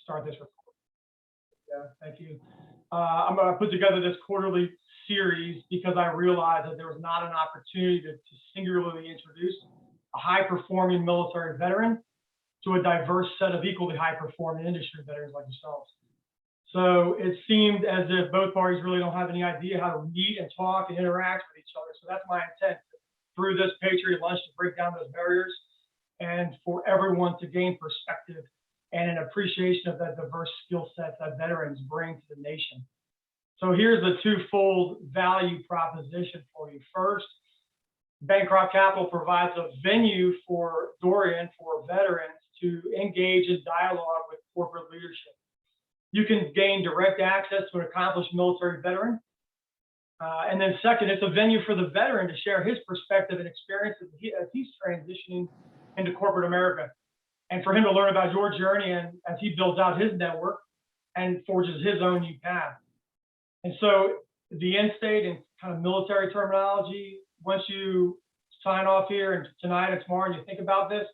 start this recording. Yeah, thank you. I'm going to put together this quarterly series because I realized that there was not an opportunity to singularly introduce a high-performing military veteran to a diverse set of equally high-performing industry veterans like yourselves. So it seemed as if both parties really don't have any idea how to meet and talk and interact with each other. So that's my intent through this Patriot lunch to break down those barriers and for everyone to gain perspective and an appreciation of that diverse skill set that veterans bring to the nation. So here's the twofold value proposition for you. First, Bancroft Capital provides a venue for Dorian, for veterans, to engage in dialogue with corporate leadership. You can gain direct access to an accomplished military veteran. And then second, it's a venue for the veteran to share his perspective and experience as he's transitioning into corporate America, and for him to learn about your journey and as he builds out his network and forges his own new path. And so the end state and kind of military terminology, once you sign off here and tonight and tomorrow and you think about this,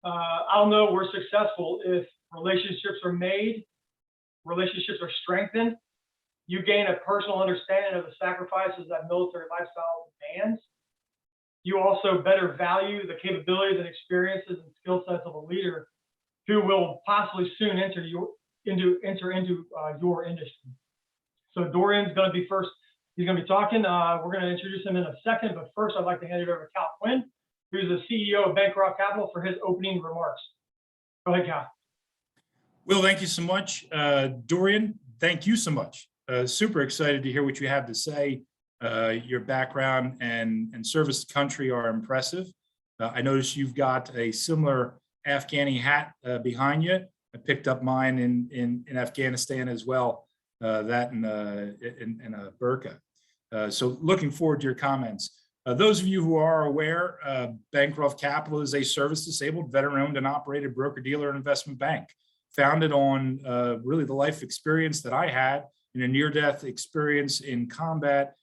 I'll know we're successful if relationships are made, relationships are strengthened, you gain a personal understanding of the sacrifices that military lifestyle demands. You also better value the capabilities and experiences and skill sets of a leader who will possibly soon enter into your industry. So Dorian's going to be first. He's going to be talking. We're going to introduce him in a second, but first I'd like to hand it over to Cal Quinn, who's the CEO of Bancroft Capital, for his opening remarks. Go ahead, Cal. Will, thank you so much. Dorian, thank you so much. Super excited to hear what you have to say. Your background and service to country are impressive. I noticed you've got a similar Afghani hat behind you. I picked up mine in Afghanistan as well, that in a burqa. So looking forward to your comments. Those of you who are aware, Bancroft Capital is a service-disabled, veteran-owned and operated broker-dealer and investment bank, founded on really the life experience that I had in a near-death experience in combat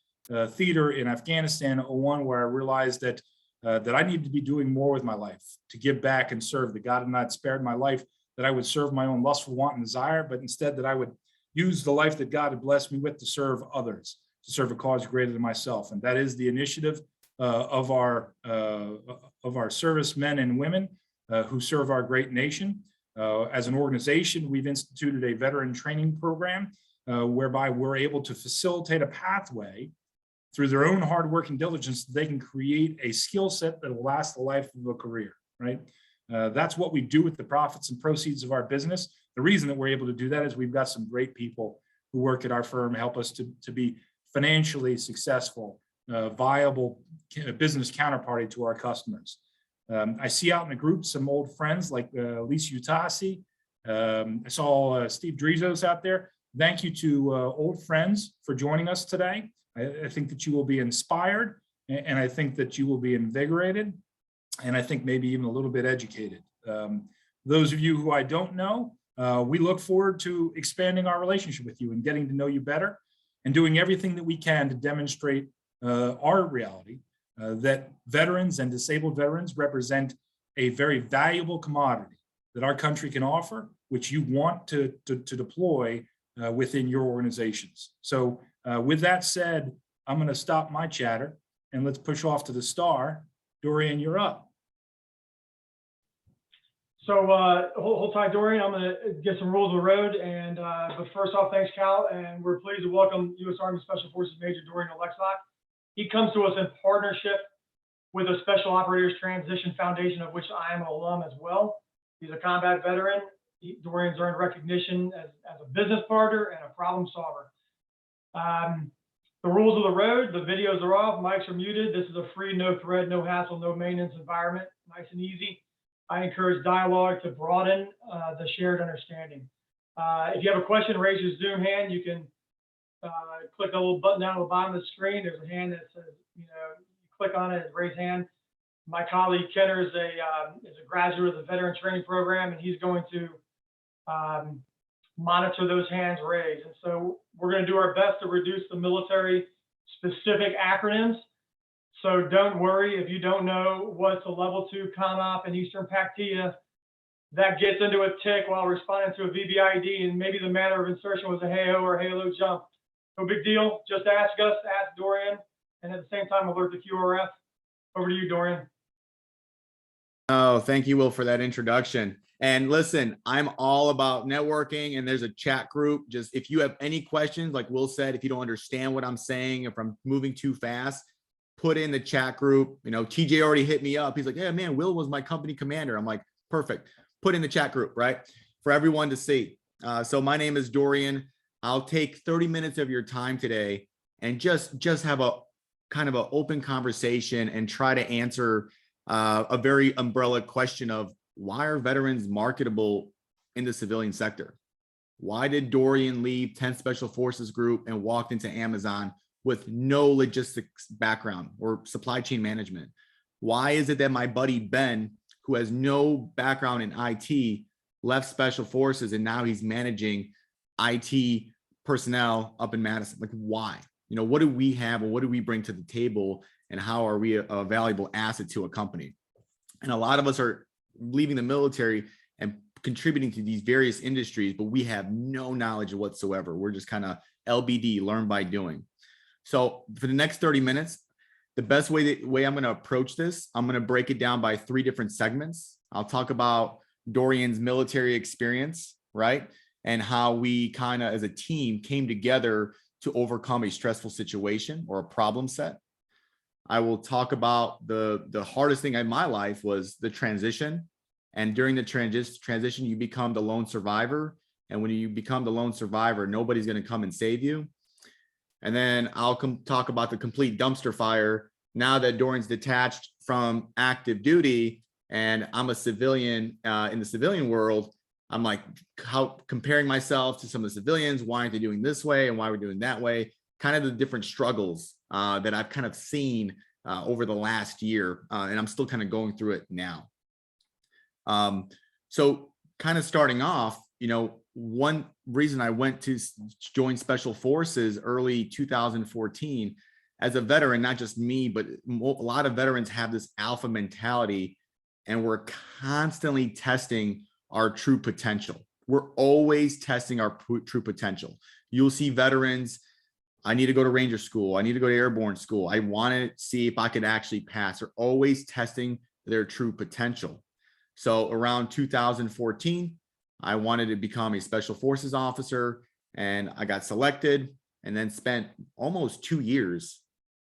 theater in Afghanistan, one where I realized that I needed to be doing more with my life to give back and serve. That God had not spared my life, that I would serve my own lustful want and desire, but instead that I would use the life that God had blessed me with to serve others, to serve a cause greater than myself. And that is the initiative of our servicemen and women who serve our great nation. As an organization, we've instituted a veteran training program whereby we're able to facilitate a pathway through their own hard work and diligence, they can create a skill set that will last the life of a career, right? That's what we do with the profits and proceeds of our business. The reason that we're able to do that is we've got some great people who work at our firm, help us to be financially successful, viable business counterparty to our customers. I see out in the group some old friends like Lisa Utasi. I saw Steve Drizos out there. Thank you to old friends for joining us today. I think that you will be inspired, and I think that you will be invigorated, and I think maybe even a little bit educated. Those of you who I don't know, we look forward to expanding our relationship with you and getting to know you better and doing everything that we can to demonstrate our reality that veterans and disabled veterans represent a very valuable commodity that our country can offer, which you want to deploy within your organizations. So with that said, I'm going to stop my chatter and let's push off to the star. Dorian, you're up. So hold tight, Dorian. I'm going to get some rules of the road. And but first off, thanks, Cal. And we're pleased to welcome U.S. Army Special Forces Major Dorian Oleksak. He comes to us in partnership with the Special Operators Transition Foundation, of which I am an alum as well. He's a combat veteran. Dorian's earned recognition as a business partner and a problem solver. The rules of the road, the videos are off, mics are muted. This is a free, no thread, no hassle, no maintenance environment, nice and easy. I encourage dialogue to broaden the shared understanding. If you have a question, raise your Zoom hand. You can click the little button down at the bottom of the screen. There's a hand that says, you click on it, raise hand. My colleague Kenner is a graduate of the veteran training program, and he's going to monitor those hands raised. And so we're going to do our best to reduce the military specific acronyms. So don't worry if you don't know what's a level 2 CONOP and Eastern PACTIA. that gets into a tick while responding to a VBID, and maybe the manner of insertion was a hey-ho or hey-low jump. No big deal. Just ask us, ask Dorian, and at the same time alert the QRF. Over to you, Dorian. Oh, thank you, Will, for that introduction. And listen, I'm all about networking, and there's a chat group. Just if you have any questions, like Will said, if you don't understand what I'm saying, if I'm moving too fast, put in the chat group. You know, TJ already hit me up. He's like, yeah, man, Will was my company commander. I'm like, perfect. Put in the chat group, right? For everyone to see. So my name is Dorian. I'll take 30 minutes of your time today and just have a kind of an open conversation and try to answer a very umbrella question of why are veterans marketable in the civilian sector? Why did Dorian leave 10th Special Forces Group and walked into Amazon with no logistics background or supply chain management? Why is it that my buddy Ben, who has no background in IT, left Special Forces and now he's managing IT personnel up in Madison? Like, why? You know, what do we have and what do we bring to the table, and how are we a valuable asset to a company? And a lot of us are leaving the military and contributing to these various industries, but we have no knowledge whatsoever. We're just kind of LBD, learn by doing. So for the next 30 minutes, the best way I'm going to approach this, I'm going to break it down by 3 different segments. I'll talk about Dorian's military experience, right? And how we kind of as a team came together to overcome a stressful situation or a problem set. I will talk about the hardest thing in my life was the transition. And during the transition, you become the lone survivor. And when you become the lone survivor, nobody's going to come and save you. And then I'll talk about the complete dumpster fire. Now that Dorian's detached from active duty and I'm a civilian in the civilian world, I'm like comparing myself to some of the civilians. Why aren't they doing this way and why are we doing that way? Kind of the different struggles that I've kind of seen over the last year. And I'm still kind of going through it now. So kind of starting off, you know, one reason I went to join Special Forces early 2014 as a veteran, not just me, but a lot of veterans have this alpha mentality, and we're constantly testing our true potential. We're always testing our true potential. You'll see veterans, I need to go to Ranger School. I need to go to Airborne School. I want to see if I could actually pass. They're always testing their true potential. So around 2014, I wanted to become a Special Forces officer, and I got selected and then spent almost 2 years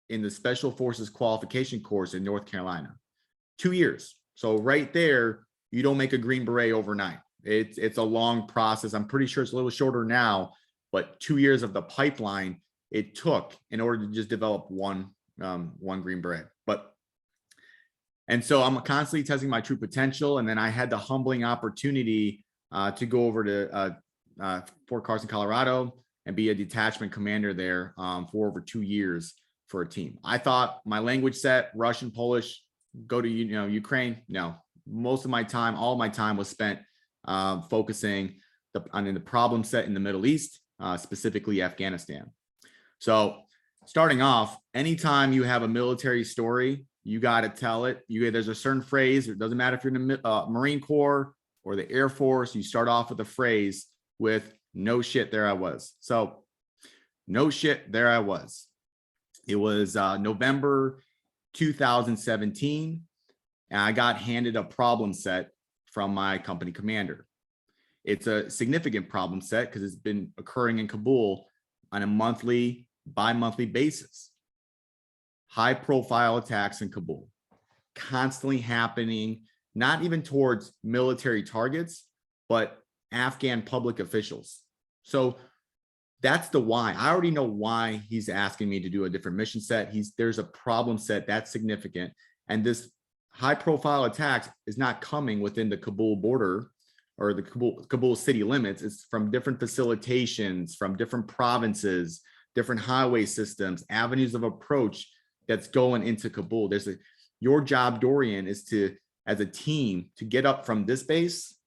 in the Special Forces qualification course in North Carolina. 2 years. So right there, you don't make a Green Beret overnight. It's a long process. I'm pretty sure it's a little shorter now, but 2 years of the pipeline it took in order to just develop one Green Beret. And so I'm constantly testing my true potential. And then I had the humbling opportunity to go over to Fort Carson, Colorado, and be a detachment commander there for over 2 years for a team. I thought my language set, Russian, Polish, go to Ukraine. No, most of my time, all my time was spent focusing on the problem set in the Middle East, specifically Afghanistan. So starting off, anytime you have a military story, you got to tell it. There's a certain phrase. It doesn't matter if you're in the Marine Corps or the Air Force. You start off with a phrase with "no shit, there I was." So, no shit, there I was. It was November 2017, and I got handed a problem set from my company commander. It's a significant problem set because it's been occurring in Kabul on a monthly, bi-monthly basis. High profile attacks in Kabul, constantly happening, not even towards military targets, but Afghan public officials. So that's the why. I already know why he's asking me to do a different mission set. There's a problem set that's significant. And this high profile attacks is not coming within the Kabul border or the Kabul city limits. It's from different facilitations, from different provinces, different highway systems, avenues of approach that's going into Kabul. Your job, Dorian, is to, as a team, to get up from this base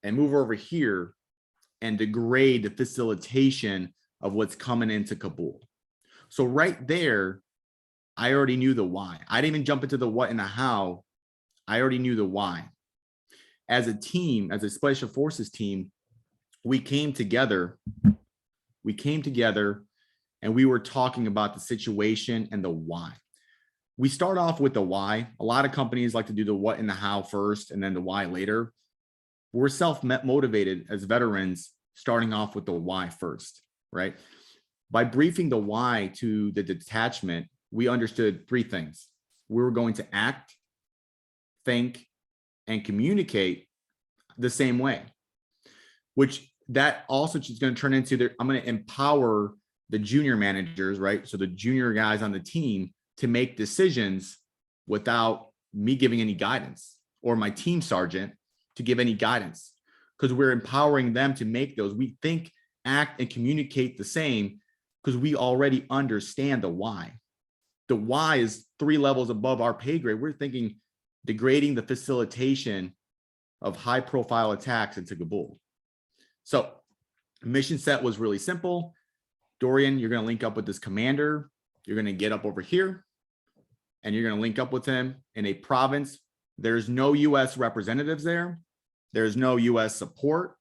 and move over here and degrade the facilitation of what's coming into Kabul. So right there, I already knew the why. I didn't even jump into the what and the how. I already knew the why. as a team, as a special forces team, we came together and we were talking about the situation and the why. We start off with the why. A lot of companies like to do the what and the how first and then the why later. We're self-motivated as veterans, starting off with the why first, right? By briefing the why to the detachment, we understood three things. We were going to act, think, and communicate the same way, which that also is going to turn into I'm going to empower the junior managers, right? So the junior guys on the team to make decisions without me giving any guidance, or my team sergeant to give any guidance, because we're empowering them to make those. We think, act, and communicate the same because we already understand the why. The why is 3 levels above our pay grade. We're thinking degrading the facilitation of high profile attacks into Kabul. So mission set was really simple. Dorian, you're going to link up with this commander. You're going to get up over here and you're going to link up with him in a province. There's no US representatives there. There's no US support.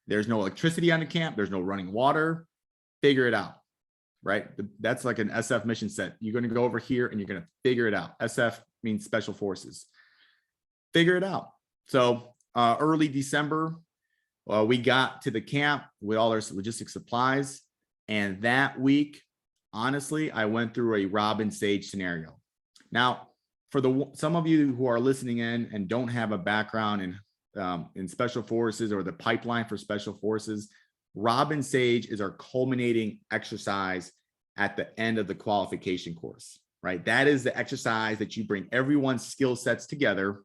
There's no electricity on the camp. There's no running water. Figure it out, right? That's like an SF mission set. You're going to go over here and you're going to figure it out. SF means special forces. Figure it out. So early December, we got to the camp with all our logistics supplies. And that week, honestly, I went through a Robin Sage scenario. Now, for some of you who are listening in and don't have a background in special forces or the pipeline for special forces, Robin Sage is our culminating exercise at the end of the qualification course, right? That is the exercise that you bring everyone's skill sets together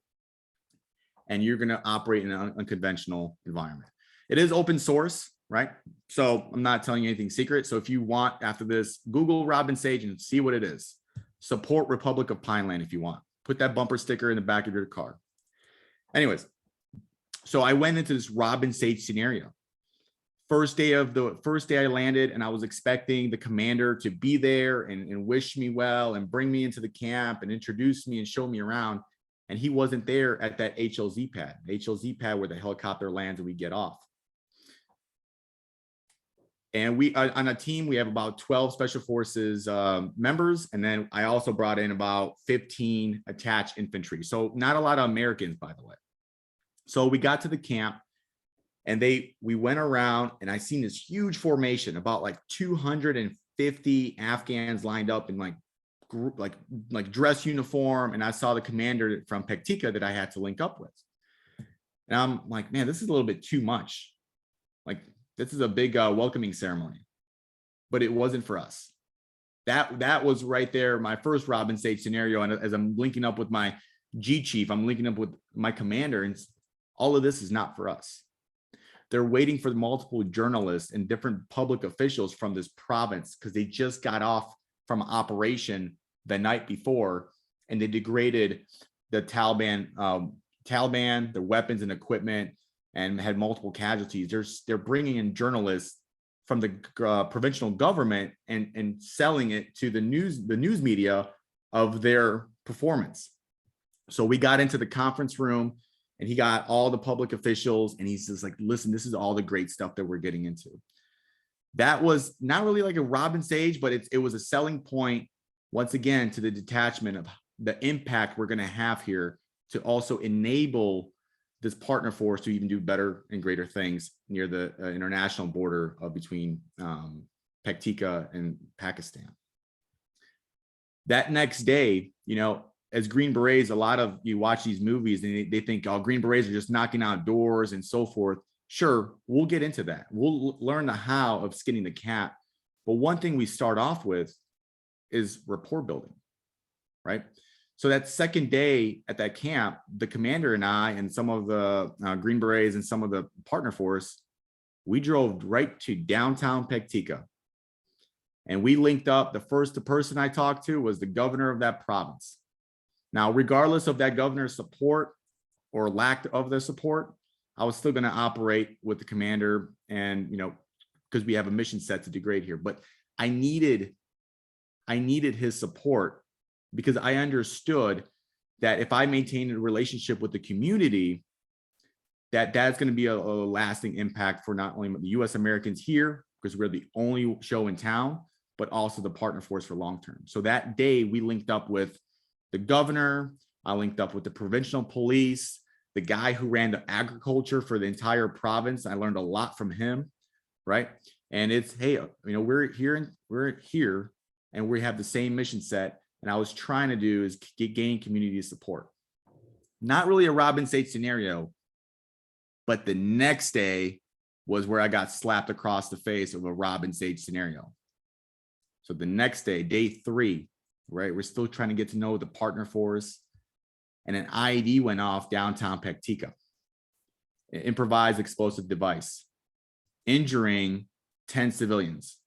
and you're going to operate in an unconventional environment. It is open source, right? So I'm not telling you anything secret. So if you want, after this, Google Robin Sage and see what it is. Support Republic of Pineland if you want. Put that bumper sticker in the back of your car. Anyways, so I went into this Robin Sage scenario. First day I landed, and I was expecting the commander to be there and wish me well and bring me into the camp and introduce me and show me around. And he wasn't there at that HLZ pad where the helicopter lands and we get off. And we on a team, we have about 12 special forces members. And then I also brought in about 15 attached infantry. So not a lot of Americans, by the way. So we got to the camp and we went around and I seen this huge formation, about like 250 Afghans lined up in like dress uniform. And I saw the commander from Pektika that I had to link up with. And I'm like, man, this is a little bit too much. Like, this is a big welcoming ceremony, but it wasn't for us. That was right there, my first Robin Sage scenario. And as I'm linking up with my G chief, I'm linking up with my commander, and all of this is not for us. They're waiting for multiple journalists and different public officials from this province because they just got off from operation the night before, and they degraded the Taliban, their weapons and equipment, and had multiple casualties. They're bringing in journalists from the provincial government and selling it to the news media of their performance. So we got into the conference room and he got all the public officials and he's just like, listen, this is all the great stuff that we're getting into. That was not really like a Robin Sage, but it was a selling point once again to the detachment of the impact we're going to have here to also enable this partner force to even do better and greater things near the international border between Pektika and Pakistan. That next day, as Green Berets, a lot of you watch these movies and they think, oh, Green Berets are just knocking out doors and so forth. Sure, we'll get into that. We'll learn the how of skinning the cat. But one thing we start off with is rapport building, right? So that second day at that camp, the commander and I and some of the Green Berets and some of the partner force, we drove right to downtown Pektika. And we linked up. The person I talked to was the governor of that province. Now, regardless of that governor's support or lack of the support, I was still going to operate with the commander and, because we have a mission set to degrade here. But I needed his support, because I understood that if I maintained a relationship with the community, that's going to be a lasting impact for not only the U.S. Americans here, because we're the only show in town, but also the partner force for long term. So that day we linked up with the governor. I linked up with the provincial police, the guy who ran the agriculture for the entire province. I learned a lot from him, right? And it's, hey, you know, we're here and we have the same mission set. And I was trying to do is gain community support. Not really a Robin Sage scenario, but the next day was where I got slapped across the face of a Robin Sage scenario. So the next day, day 3, right? We're still trying to get to know the partner force. And an IED went off downtown Pectica, an improvised explosive device, injuring 10 civilians,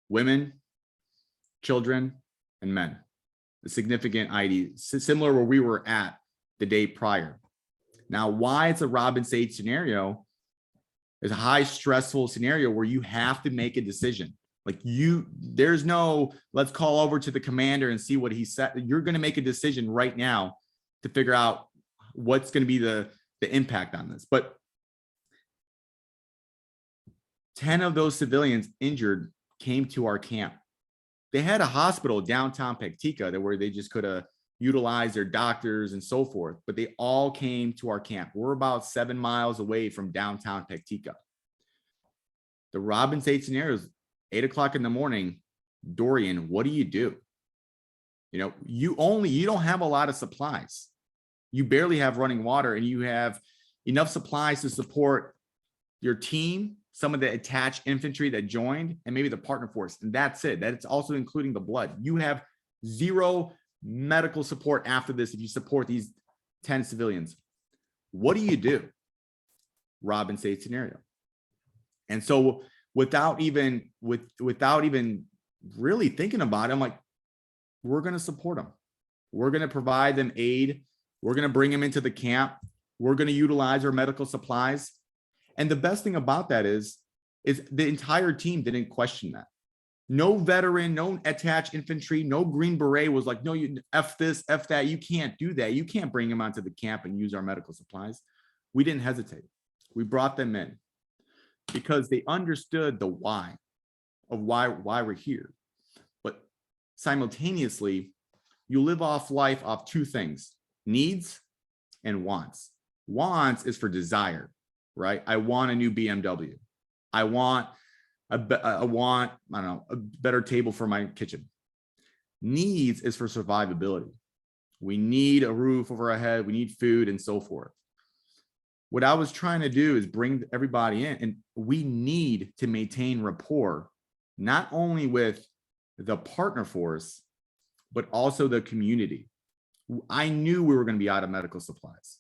women, children, and men. A significant IED, similar where we were at the day prior. Now, why it's a Robin Sage scenario is a high stressful scenario where you have to make a decision. Like there's no, let's call over to the commander and see what he said. You're going to make a decision right now to figure out what's going to be the impact on this. But 10 of those civilians injured came to our camp. They had a hospital downtown Pectica where they just could have utilized their doctors and so forth, but they all came to our camp. We're about 7 miles away from downtown Pectica. The Robin Sage scenario is 8 o'clock in the morning. Dorian, what do? You know, you don't have a lot of supplies. You barely have running water, and you have enough supplies to support your team, some of the attached infantry that joined, and maybe the partner force. And that's it. That's also including the blood. You have zero medical support after this if you support these 10 civilians. What do? Robin Sage scenario. And so without even really thinking about it, I'm like, we're going to support them. We're going to provide them aid. We're going to bring them into the camp. We're going to utilize our medical supplies. And the best thing about that is the entire team didn't question that. No veteran, no attached infantry, no Green Beret was like, no, you F this, F that. You can't do that. You can't bring them onto the camp and use our medical supplies. We didn't hesitate. We brought them in because they understood the why of why we're here. But simultaneously, you live off life off 2 things, needs and wants. Wants is for desire, right? I want a new BMW. I want a better table for my kitchen. Needs is for survivability. We need a roof over our head. We need food and so forth. What I was trying to do is bring everybody in, and we need to maintain rapport, not only with the partner force, but also the community. I knew we were going to be out of medical supplies.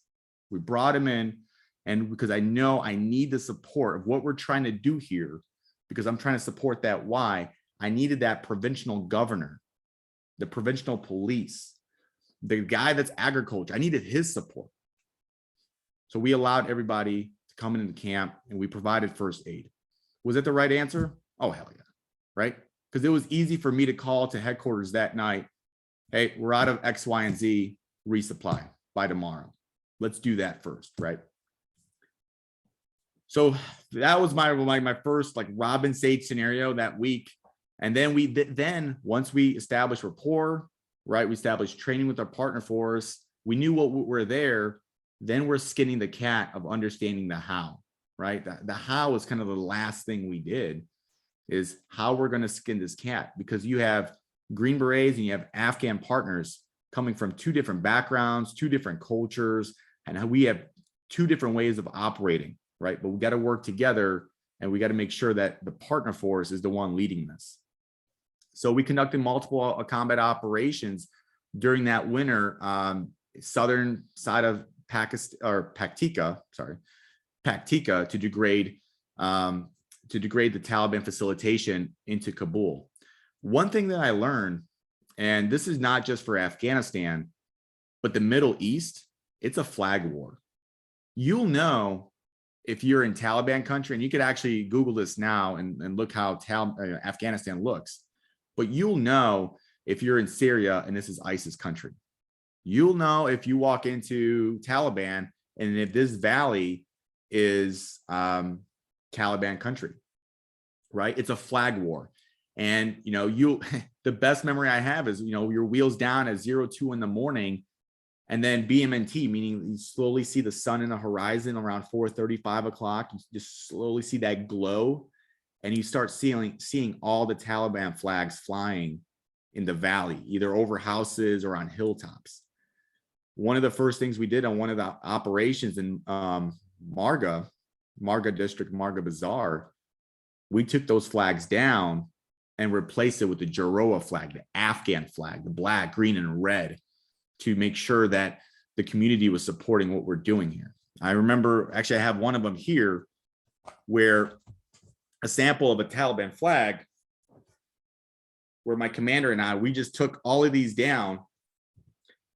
We brought them in, and because I know I need the support of what we're trying to do here, because I'm trying to support that why, I needed that provincial governor, the provincial police, the guy that's agriculture. I needed his support. So we allowed everybody to come into the camp, and we provided first aid. Was it the right answer? Oh, hell yeah, right? Because it was easy for me to call to headquarters that night. Hey, we're out of X, Y, and Z, resupply by tomorrow. Let's do that first, right? So that was my first like Robin Sage scenario that week. And then once we established rapport, right? We established training with our partner force. We knew what we're there. Then we're skinning the cat of understanding the how, right? The how is kind of the last thing we did, is how we're going to skin this cat, because you have Green Berets and you have Afghan partners coming from 2 different backgrounds, 2 different cultures, and we have 2 different ways of operating, right? But we got to work together, and we got to make sure that the partner force is the one leading this. So we conducted multiple combat operations during that winter, southern side of Pakistan, or Pectica to degrade the Taliban facilitation into Kabul. One thing that I learned, and this is not just for Afghanistan, but the Middle East, it's a flag war. You'll know if you're in Taliban country, and you could actually Google this now and look how Afghanistan looks, but you'll know if you're in Syria and this is ISIS country. You'll know if you walk into Taliban and if this valley is Taliban country, right? It's a flag war. And, the best memory I have is, your wheels down at 02 in the morning, and then BMNT, meaning you slowly see the sun in the horizon around 4:30, 5 o'clock. You just slowly see that glow, and you start seeing all the Taliban flags flying in the valley, either over houses or on hilltops. One of the first things we did on one of the operations in Marga district, Marga Bazaar, we took those flags down and replaced it with the Jaroa flag, the Afghan flag, the black, green, and red, to make sure that the community was supporting what we're doing here. I remember, actually, I have one of them here, where a sample of a Taliban flag, where my commander and I, we just took all of these down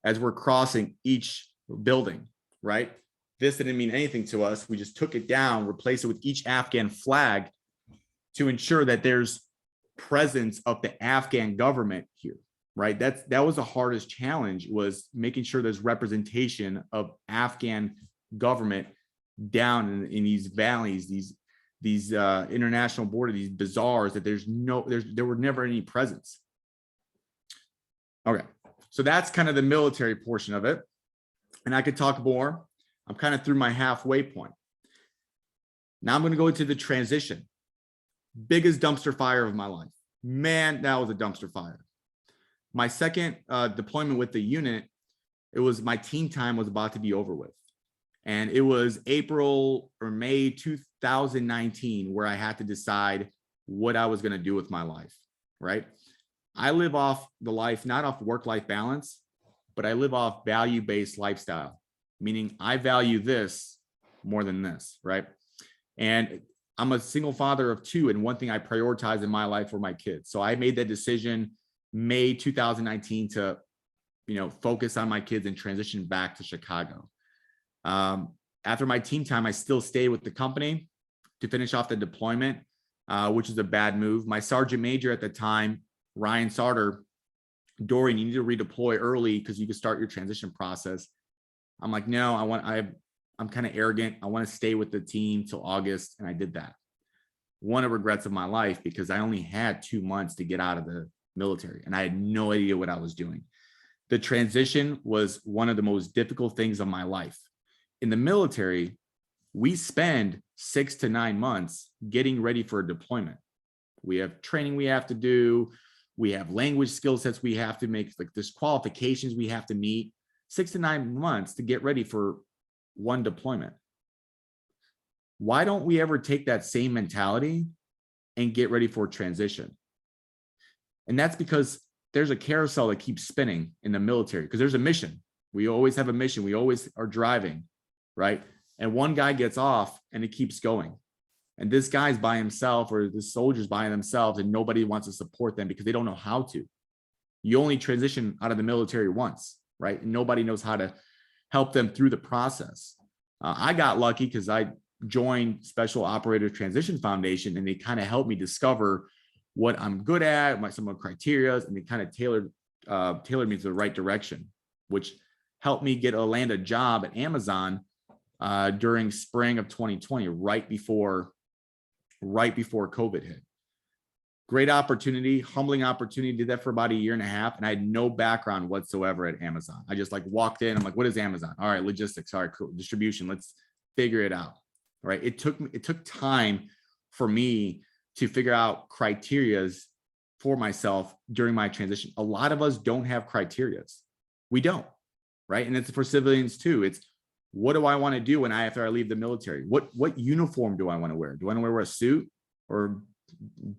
as we're crossing each building, right? This didn't mean anything to us. We just took it down, replaced it with each Afghan flag to ensure that there's presence of the Afghan government here, right? That was the hardest challenge, was making sure there's representation of Afghan government down in these valleys, these international border, these bazaars, that there were never any presence. Okay, so that's kind of the military portion of it. And I could talk more. I'm kind of through my halfway point. Now I'm going to go into the transition. Biggest dumpster fire of my life. Man, that was a dumpster fire. My second deployment with the unit, it was my team time was about to be over with. And it was April or May 2019 where I had to decide what I was going to do with my life, right? I live off the life, not off work-life balance, but I live off value-based lifestyle, meaning I value this more than this, right? And I'm a single father of two, and one thing I prioritize in my life were my kids. So I made that decision May 2019 to, focus on my kids and transition back to Chicago. After my team time, I still stayed with the company to finish off the deployment, which is a bad move. My sergeant major at the time, Ryan Sarter, Dorian, you need to redeploy early because you can start your transition process. I'm like, no, I'm kind of arrogant. I want to stay with the team till August. And I did that. One of the regrets of my life, because I only had 2 months to get out of the military and I had no idea what I was doing. The transition was one of the most difficult things of my life. In the military, we spend 6 to 9 months getting ready for a deployment. We have training we have to do. We have language skill sets we have to make, like there's qualifications we have to meet. 6 to 9 months to get ready for one deployment. Why don't we ever take that same mentality and get ready for transition? And that's because there's a carousel that keeps spinning in the military, because there's a mission. We always have a mission. We always are driving, right? And one guy gets off and it keeps going. And this guy's by himself, or the soldier's by themselves, and nobody wants to support them because they don't know how to. You only transition out of the military once, right? And nobody knows how to help them through the process. I got lucky because I joined Special Operator Transition Foundation, and they kind of helped me discover what I'm good at, some of my criteria, and they kind of tailored me to the right direction, which helped me land a job at Amazon during spring of 2020, right before COVID hit. Great opportunity, humbling opportunity. Did that for about 1.5 years, and I had no background whatsoever at Amazon. I just walked in. I'm like, what is Amazon? All right, logistics. All right, cool. Distribution. Let's figure it out. All right. It took time for me to figure out criterias for myself during my transition. A lot of us don't have criterias. We don't, right? And it's for civilians too. It's, what do I want to do after I leave the military? What uniform do I want to wear? Do I want to wear a suit or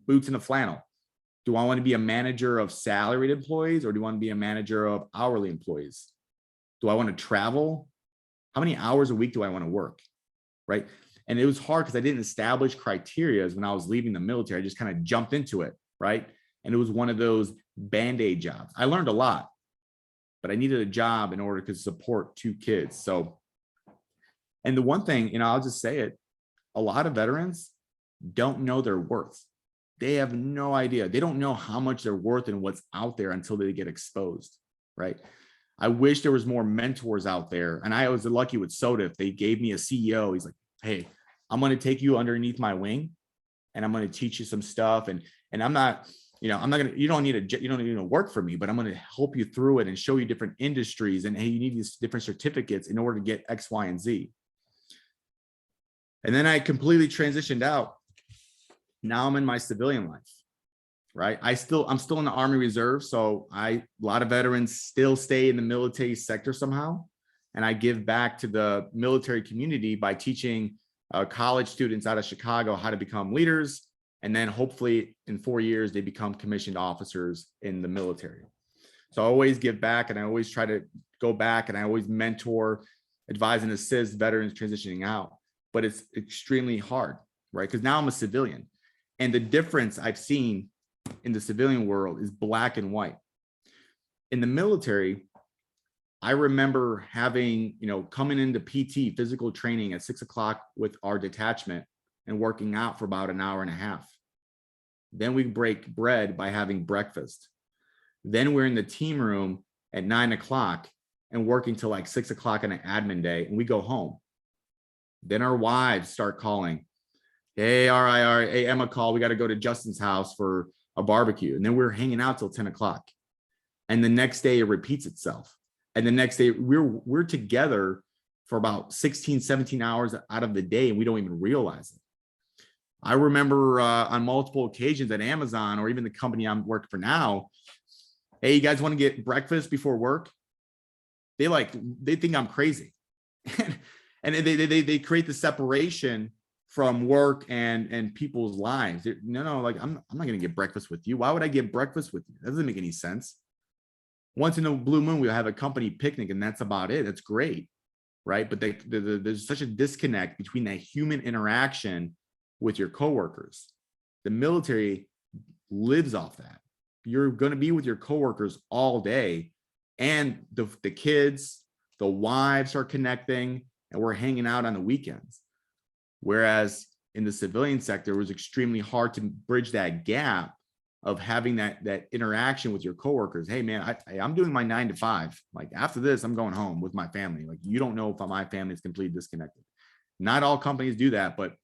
boots and a flannel? Do I want to be a manager of salaried employees, or do I want to be a manager of hourly employees? Do I want to travel? How many hours a week do I want to work? Right. And it was hard because I didn't establish criteria when I was leaving the military. I just kind of jumped into it. Right. And it was one of those Band-Aid jobs. I learned a lot, but I needed a job in order to support 2 kids. So, and the one thing, I'll just say it, a lot of veterans don't know their worth. They have no idea. They don't know how much they're worth and what's out there until they get exposed, right? I wish there was more mentors out there. And I was lucky with Soda. If they gave me a CEO, he's like, hey, I'm going to take you underneath my wing and I'm going to teach you some stuff. And I'm not, I'm not going to, you don't need to work for me, but I'm going to help you through it and show you different industries. And hey, you need these different certificates in order to get X, Y, and Z. And then I completely transitioned out. Now I'm in my civilian life, right? I'm still in the Army Reserve. So a lot of veterans still stay in the military sector somehow. And I give back to the military community by teaching college students out of Chicago how to become leaders. And then hopefully in 4 years, they become commissioned officers in the military. So I always give back, and I always try to go back, and I always mentor, advise, and assist veterans transitioning out. But it's extremely hard, right? Because now I'm a civilian. And the difference I've seen in the civilian world is black and white. In the military, I remember having, coming into PT, physical training at 6 o'clock with our detachment and working out for about an hour and a half. Then we break bread by having breakfast. Then we're in the team room at 9 o'clock and working till like 6 o'clock on an admin day, and we go home. Then our wives start calling. Hey, all right, hey, Emma, call. We got to go to Justin's house for a barbecue. And then we're hanging out till 10 o'clock. And the next day it repeats itself. And the next day we're together for about 16, 17 hours out of the day, and we don't even realize it. I remember on multiple occasions at Amazon, or even the company I'm working for now, hey, you guys want to get breakfast before work? They think I'm crazy. And they create the separation from work and people's lives. No, like I'm not going to get breakfast with you. Why would I get breakfast with you? That doesn't make any sense. Once in a blue moon, we'll have a company picnic, and that's about it. That's great, right? But there's such a disconnect between that human interaction with your coworkers. The military lives off that. You're going to be with your coworkers all day, and the kids, the wives are connecting, and we're hanging out on the weekends. Whereas in the civilian sector, it was extremely hard to bridge that gap of having that interaction with your coworkers. Hey man, I'm doing my 9 to 5. Like after this, I'm going home with my family. Like you don't know if my family is completely disconnected. Not all companies do that, but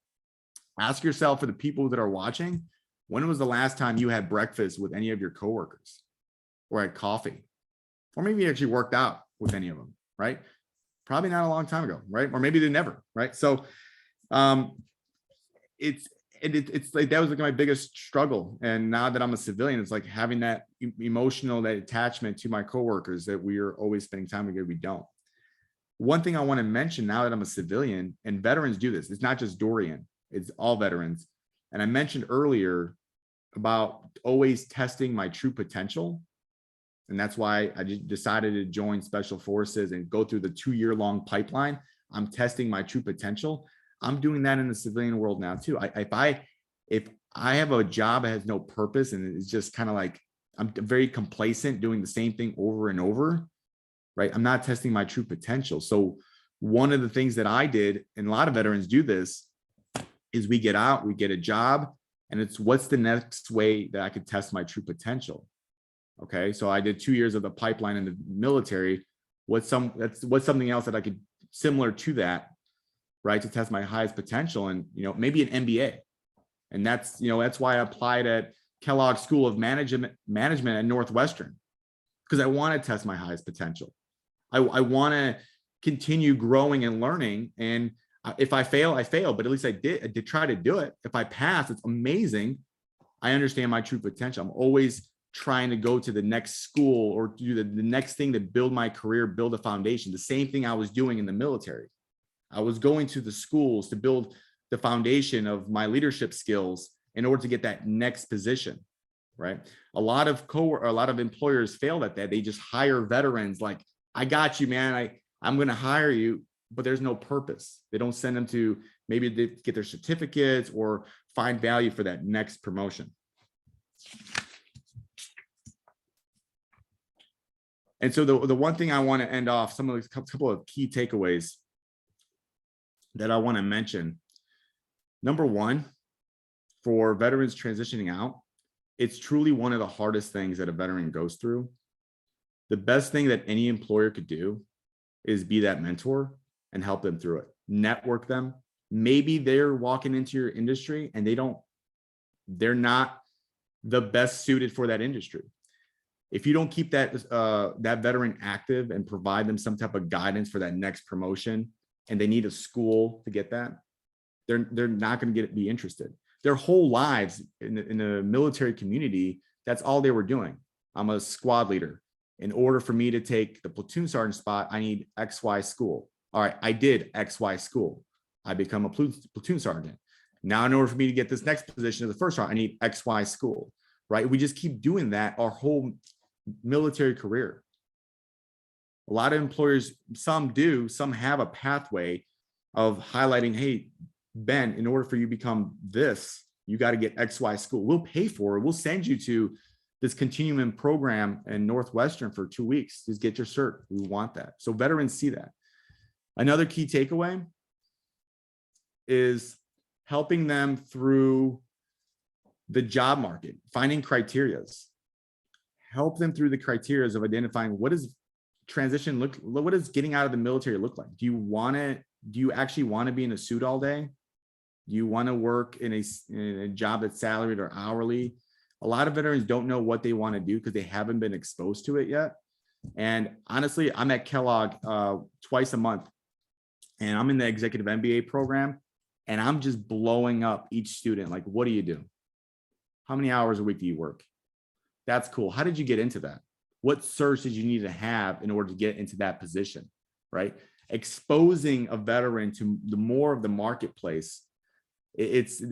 ask yourself, for the people that are watching, when was the last time you had breakfast with any of your coworkers, or had coffee, or maybe you actually worked out with any of them, right? Probably not a long time ago, right? Or maybe they never, right? So it's like that was like my biggest struggle. And now that I'm a civilian, it's like having that emotional, that attachment to my coworkers, that we are always spending time together. We don't. One thing I want to mention now that I'm a civilian, and veterans do this, it's not just Dorian, it's all veterans. And I mentioned earlier about always testing my true potential. And that's why I just decided to join Special Forces and go through the 2-year-long pipeline. I'm testing my true potential. I'm doing that in the civilian world now too. If I have a job that has no purpose, and it's just kind of like I'm very complacent doing the same thing over and over, right? I'm not testing my true potential. So one of the things that I did, and a lot of veterans do this, is we get out, we get a job, and it's what's the next way that I could test my true potential. Okay, so I did 2 years of the pipeline in the military. What's something else that I could similar to that, right, to test my highest potential? And maybe an MBA. And that's why I applied at Kellogg School of Management at Northwestern, because I want to test my highest potential. I want to continue growing and learning. And if I fail, I fail, but at least I did try to do it. If I pass, it's amazing. I understand my true potential. I'm always trying to go to the next school or do the next thing to build my career, build a foundation. The same thing I was doing in the military. I was going to the schools to build the foundation of my leadership skills in order to get that next position, right? A lot of employers fail at that. They just hire veterans like, I got you, man. I'm going to hire you, but there's no purpose. They don't send them to maybe they get their certificates or find value for that next promotion. And so the one thing I want to end off, some of the couple of key takeaways that I want to mention. Number one, for veterans transitioning out, it's truly one of the hardest things that a veteran goes through. The best thing that any employer could do is be that mentor and help them through it. Network them, maybe they're walking into your industry and they're not the best suited for that industry. If you don't keep that veteran active and provide them some type of guidance for that next promotion, and they need a school to get that, they're not going to be interested. Their whole lives in the military community, that's all they were doing. I'm a squad leader. In order for me to take the platoon sergeant spot, I need XY school. All right, I did XY school. I become a platoon sergeant. Now, in order for me to get this next position as the first sergeant, I need XY school, right? We just keep doing that our whole military career. A lot of employers, some do, some have a pathway of highlighting, hey, Ben, in order for you to become this, you got to get XY school. We'll pay for it. We'll send you to this continuum program in Northwestern for 2 weeks. Just get your cert. We want that. So veterans see that. Another key takeaway is helping them through the job market, finding criterias. Help them through the criterias of identifying what does transition look, what does getting out of the military look like? Do you actually want to be in a suit all day? Do you want to work in a job that's salaried or hourly? A lot of veterans don't know what they want to do because they haven't been exposed to it yet. And honestly, I'm at Kellogg twice a month, and I'm in the executive MBA program, and I'm just blowing up each student. Like, what do you do? How many hours a week do you work? That's cool. How did you get into that? What certs did you need to have in order to get into that position, right? Exposing a veteran to the more of the marketplace, it's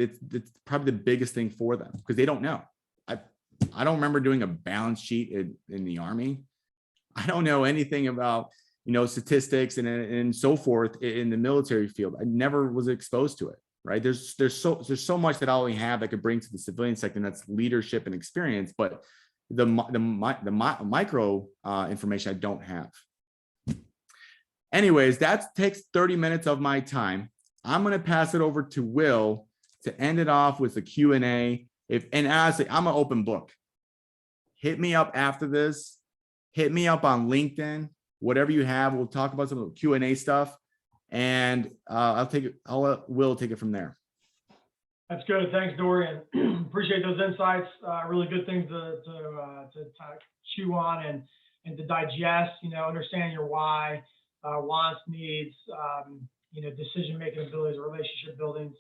probably the biggest thing for them because they don't know. I don't remember doing a balance sheet in the Army. I don't know anything about, statistics and so forth in the military field. I never was exposed to it, right? There's so much that I only have that could bring to the civilian sector, and that's leadership and experience, but the micro information I don't have. Anyways, that takes 30 minutes of my time. I'm going to pass it over to Will to end it off with a Q&A. And honestly, I'm an open book. Hit me up after this. Hit me up on LinkedIn. Whatever you have, we'll talk about some of the Q&A stuff, and I'll let Will take it from there. That's good. Thanks, Dorian. Appreciate those insights. Really good things to chew on and to digest. Understand your why, wants, needs, decision-making abilities, relationship buildings,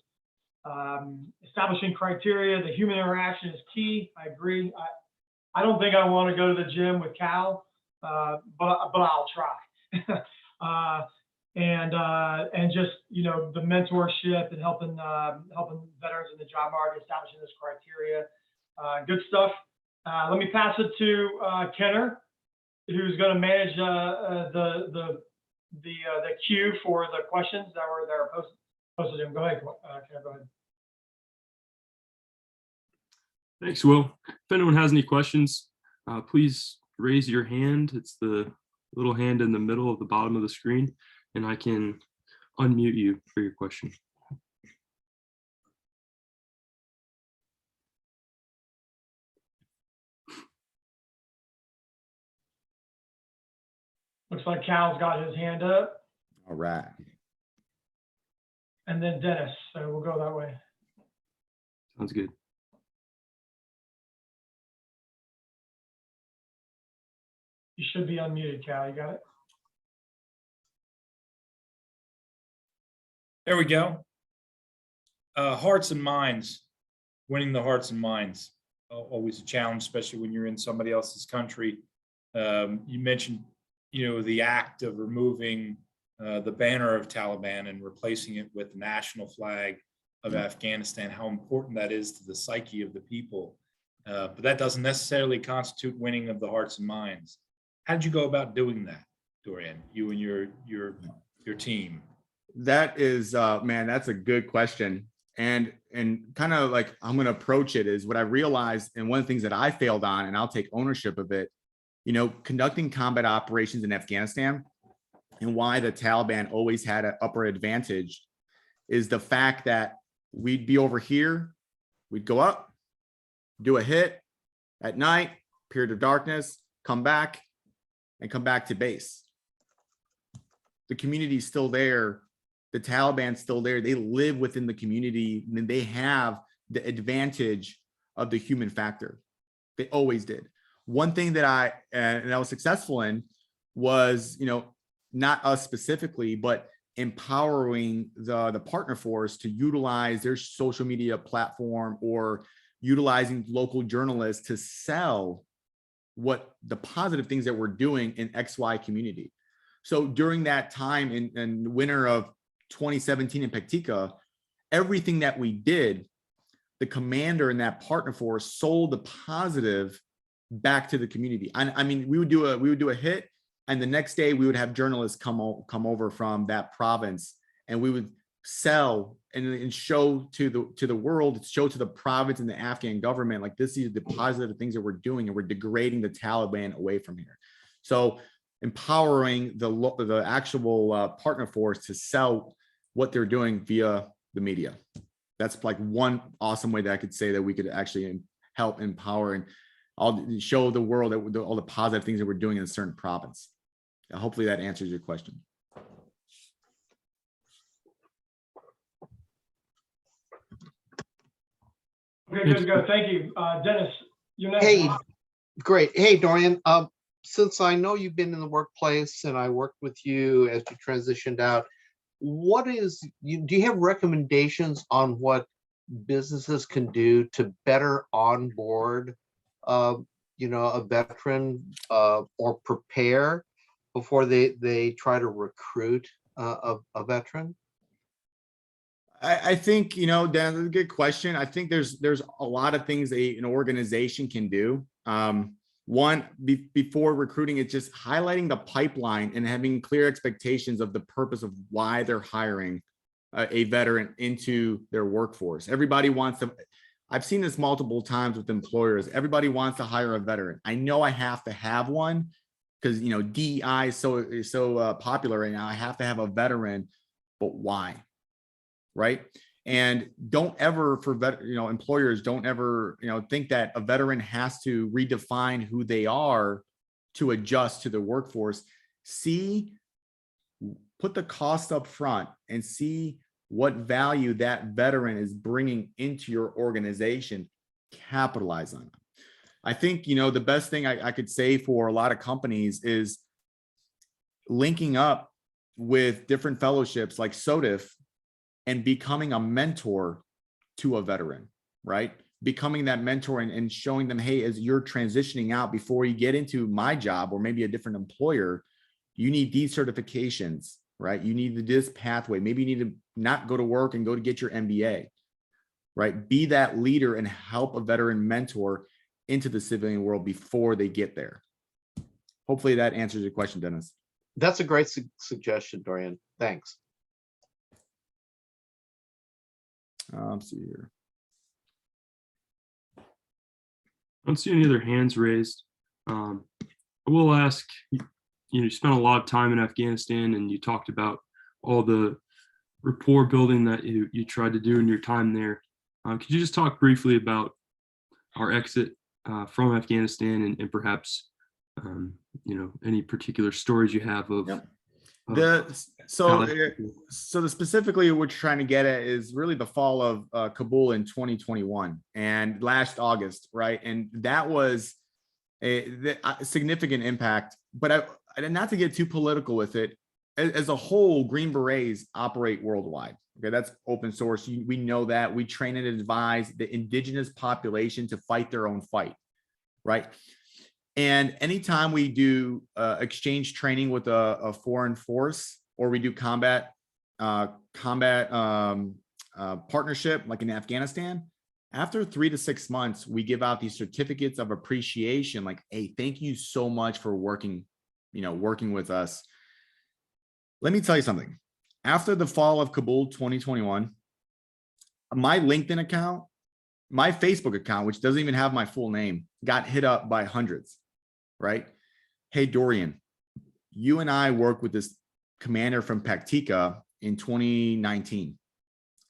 establishing criteria. The human interaction is key. I agree. I don't think I want to go to the gym with Cal, but I'll try. And just the mentorship and helping veterans in the job market, establishing this criteria, good stuff. Let me pass it to Kenner, who's going to manage the queue for the questions that are posted in. Go ahead, Kenner, go ahead. Thanks, Will. If anyone has any questions, please raise your hand. It's the little hand in the middle of the bottom of the screen, and I can unmute you for your question. Looks like Cal's got his hand up. All right. And then Dennis, so we'll go that way. Sounds good. You should be unmuted, Cal. You got it? There we go. Hearts and minds, winning the hearts and minds, always a challenge, especially when you're in somebody else's country. You mentioned, the act of removing the banner of Taliban and replacing it with the national flag of Afghanistan, how important that is to the psyche of the people. But that doesn't necessarily constitute winning of the hearts and minds. How did you go about doing that, Dorian, you and your team? That is, man, that's a good question. And kind of like I'm going to approach it is what I realized, and one of the things that I failed on, and I'll take ownership of it, conducting combat operations in Afghanistan, and why the Taliban always had an upper advantage is the fact that we'd be over here, we'd go up, do a hit at night, period of darkness, come back, and come back to base. The community is still there. the Taliban's still there. They live within the community, and they have the advantage of the human factor. They always did. One thing that I was successful in was, not us specifically, but empowering the partner force to utilize their social media platform or utilizing local journalists to sell what the positive things that we're doing in XY community. So during that time in the winter of 2017 in Pektika, everything that we did, the commander in that partner force sold the positive back to the community. I mean, we would do a hit, and the next day we would have journalists come over from that province, and we would sell and show to the world, show to the province and the Afghan government, like, this is the positive things that we're doing, and we're degrading the Taliban away from here. So empowering the actual partner force to sell what they're doing via the media. That's like one awesome way that I could say that we could actually help empower and show the world that all the positive things that we're doing in a certain province. Hopefully that answers your question. Okay, good to go. Thank you. Dennis, you're next. Hey, great. Hey, Dorian. Since I know you've been in the workplace and I worked with you as you transitioned out, do you have recommendations on what businesses can do to better onboard, a veteran or prepare before they try to recruit a veteran? I think, Dan, that's a good question. I think there's a lot of things an organization can do. One, before recruiting, it's just highlighting the pipeline and having clear expectations of the purpose of why they're hiring a veteran into their workforce. Everybody wants to, I've seen this multiple times with employers. Everybody wants to hire a veteran. I know I have to have one because, DEI is so popular right now. I have to have a veteran, but why? Right? And don't ever, employers don't ever, think that a veteran has to redefine who they are to adjust to the workforce. Put the cost up front and see what value that veteran is bringing into your organization. Capitalize on it. I think, the best thing I could say for a lot of companies is linking up with different fellowships like SOTIF and becoming a mentor to a veteran, right? Becoming that mentor and showing them, hey, as you're transitioning out before you get into my job or maybe a different employer, you need these certifications, right? You need this pathway. Maybe you need to not go to work and go to get your MBA, right? Be that leader and help a veteran mentor into the civilian world before they get there. Hopefully that answers your question, Dennis. That's a great suggestion, Dorian. Thanks. Let's see here. I don't see any other hands raised. I will ask, you spent a lot of time in Afghanistan and you talked about all the rapport building that you tried to do in your time there. Could you just talk briefly about our exit from Afghanistan and perhaps, any particular stories you have of So specifically what we're trying to get at is really the fall of Kabul in 2021 and last August, right? And that was a significant impact, but not to get too political with it. As a whole, Green Berets operate worldwide. Okay, that's open source. We know that. We train and advise the indigenous population to fight their own fight, right? And anytime we do exchange training with a foreign force, or we do combat partnership, like in Afghanistan, after 3 to 6 months, we give out these certificates of appreciation, like, hey, thank you so much for working with us. Let me tell you something. After the fall of Kabul 2021, my LinkedIn account, my Facebook account, which doesn't even have my full name, got hit up by hundreds, right? Hey, Dorian, you and I worked with this commander from Pektika in 2019.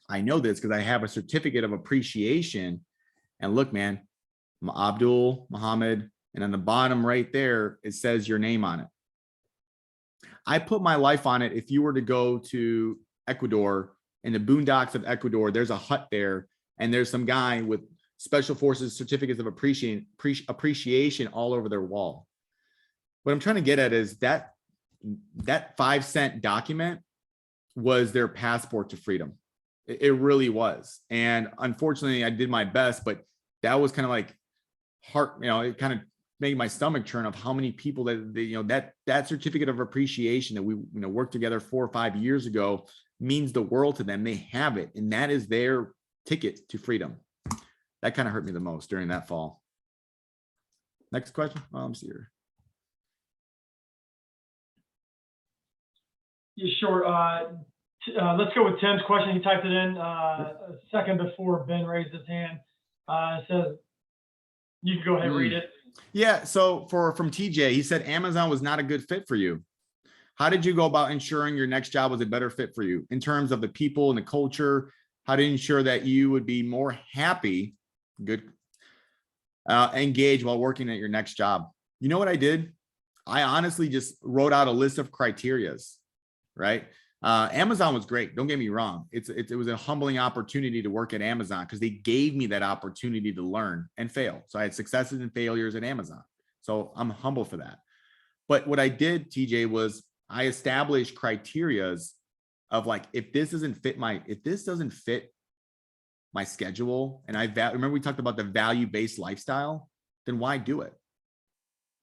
I know this because I have a certificate of appreciation. And look, man, I'm Abdul Muhammad. And on the bottom right there, it says your name on it. I put my life on it. If you were to go to Ecuador, in the boondocks of Ecuador. There's a hut there, and there's some guy with Special Forces certificates of appreciation all over their wall. What I'm trying to get at is that 5-cent document was their passport to freedom. It really was. And unfortunately, I did my best, but that was kind of like it kind of made my stomach churn of how many people that certificate of appreciation that we worked together 4 or 5 years ago means the world to them. They have it, and that is their ticket to freedom. That kind of hurt me the most during that fall. Next question. Oh, I'm here. Yeah, sure. Let's go with Tim's question. He typed it in a second before Ben raised his hand. It says, you can go ahead and read it. Yeah. So from TJ, he said Amazon was not a good fit for you. How did you go about ensuring your next job was a better fit for you in terms of the people and the culture? How to ensure that you would be more happy, engaged while working at your next job? You know what I did? I honestly just wrote out a list of criterias, right? Amazon was great. Don't get me wrong. It was a humbling opportunity to work at Amazon because they gave me that opportunity to learn and fail. So I had successes and failures at Amazon. So I'm humble for that. But what I did, TJ, was I established criterias of like, if this doesn't fit my schedule, and remember we talked about the value-based lifestyle, then why do it?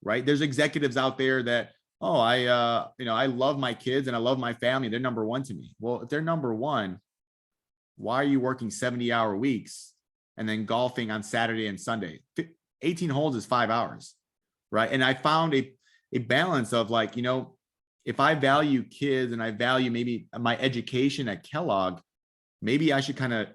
Right? There's executives out there that, oh, I love my kids and I love my family. They're number one to me. Well, if they're number one, why are you working 70-hour weeks and then golfing on Saturday and Sunday? 18 holes is 5 hours, right? And I found a balance of like, if I value kids and I value maybe my education at Kellogg, maybe I should kind of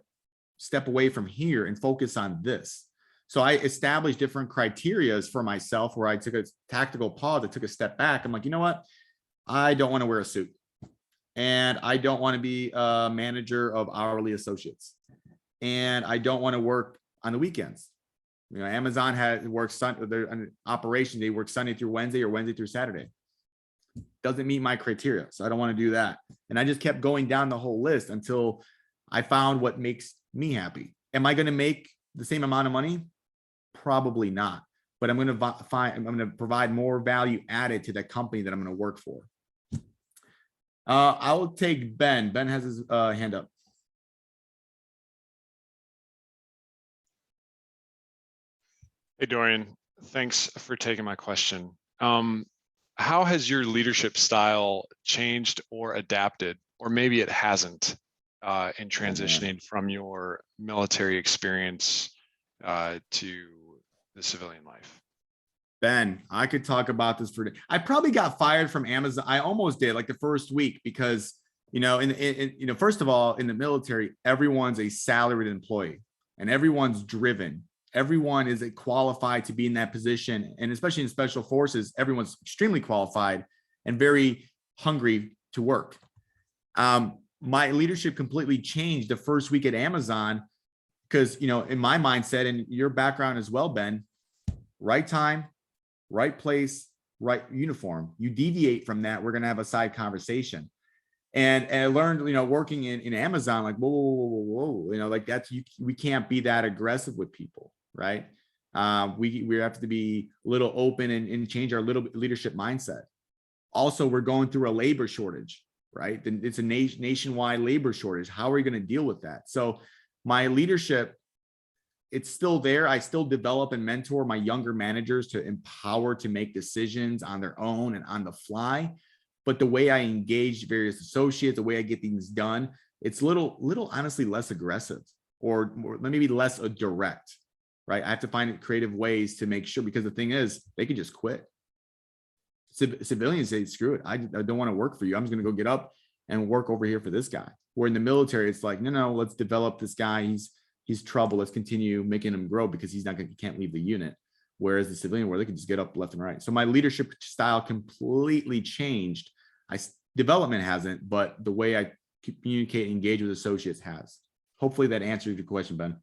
step away from here and focus on this. So I established different criterias for myself where I took a tactical pause. I took a step back. I'm like, you know what? I don't want to wear a suit, and I don't want to be a manager of hourly associates, and I don't want to work on the weekends. Amazon works their operation. They work Sunday through Wednesday or Wednesday through Saturday. Doesn't meet my criteria. So I don't want to do that. And I just kept going down the whole list until I found what makes me happy. Am I going to make the same amount of money? Probably not, but I'm going to provide more value added to the company that I'm going to work for. I'll take Ben. Ben has his hand up. Hey, Dorian, thanks for taking my question. How has your leadership style changed or adapted, or maybe it hasn't, in transitioning from your military experience to the civilian life? Ben, I could talk about this for. I probably got fired from Amazon. I almost did, like the first week, because first of all, in the military, everyone's a salaried employee and everyone's driven. Everyone is qualified to be in that position, and especially in special forces, everyone's extremely qualified and very hungry to work. My leadership completely changed the first week at Amazon because, in my mindset and your background as well, Ben, right time, right place, right uniform. You deviate from that, we're going to have a side conversation. And I learned, working in Amazon, like, whoa, like we can't be that aggressive with people, right? We have to be a little open and change our little leadership mindset. Also, we're going through a labor shortage, right? It's a nationwide labor shortage. How are we going to deal with that? So my leadership, it's still there. I still develop and mentor my younger managers to empower to make decisions on their own and on the fly. But the way I engage various associates, the way I get things done, it's little honestly less aggressive or maybe less direct, right? I have to find creative ways to make sure, because the thing is, they can just quit. Civilians say, screw it. I don't want to work for you. I'm just going to go get up and work over here for this guy. Where in the military, it's like, no, let's develop this guy. He's trouble. Let's continue making him grow because he can't leave the unit. Whereas the civilian, where they can just get up left and right. So my leadership style completely changed. Development hasn't, but the way I communicate and engage with associates has. Hopefully that answers your question, Ben.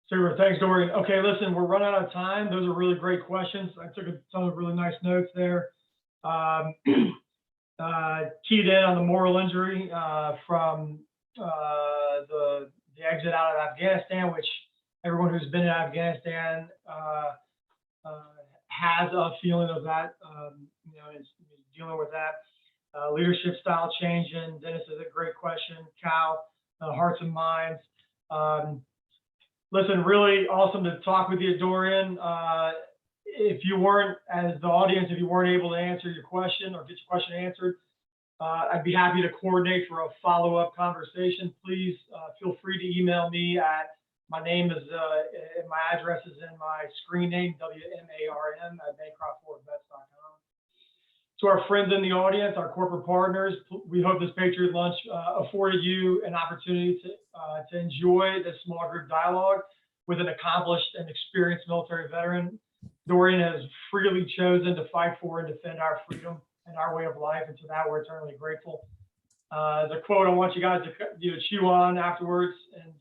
Super. Thanks, Dorian. Okay, listen, we're running out of time. Those are really great questions. I took a ton of really nice notes there. keyed in on the moral injury from the exit out of Afghanistan, which everyone who's been in Afghanistan has a feeling of that, is dealing with that. Leadership style changing. Dennis is a great question. Cal, hearts and minds. Listen, really awesome to talk with you, Dorian. If you weren't, as the audience, if you weren't able to answer your question or get your question answered, I'd be happy to coordinate for a follow-up conversation. Please feel free to email me at, my name is, my address is in my screen name, WMARM at bancroftforwardvets.com. To our friends in the audience, our corporate partners, we hope this Patriot Lunch afforded you an opportunity to enjoy this small group dialogue with an accomplished and experienced military veteran. Dorian has freely chosen to fight for and defend our freedom and our way of life, and to that we're eternally grateful. The quote I want you guys to chew on afterwards, and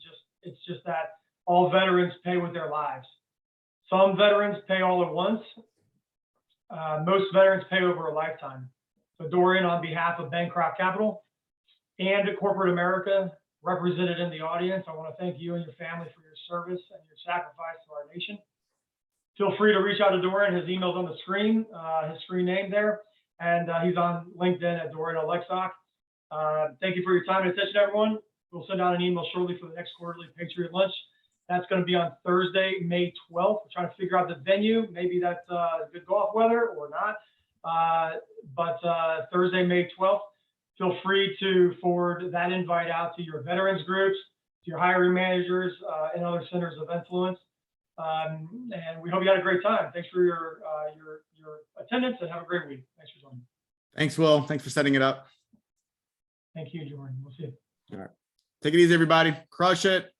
it's just that all veterans pay with their lives. Some veterans pay all at once. Most veterans pay over a lifetime. So Dorian, on behalf of Bancroft Capital and corporate America represented in the audience, I want to thank you and your family for your service and your sacrifice to our nation. Feel free to reach out to Dorian. His email's on the screen, his screen name there, and he's on LinkedIn at Dorian Oleksak. Thank you for your time and attention, everyone. We'll send out an email shortly for the next quarterly Patriot Lunch. That's going to be on Thursday, May 12th. We're trying to figure out the venue. Maybe that's good golf weather or not. But Thursday, May 12th, feel free to forward that invite out to your veterans groups, to your hiring managers, and other centers of influence. And we hope you had a great time. Thanks for your attendance, and have a great week. Thanks for joining. Thanks, Will. Thanks for setting it up. Thank you, Jordan. We'll see you. All right. Take it easy, everybody. Crush it.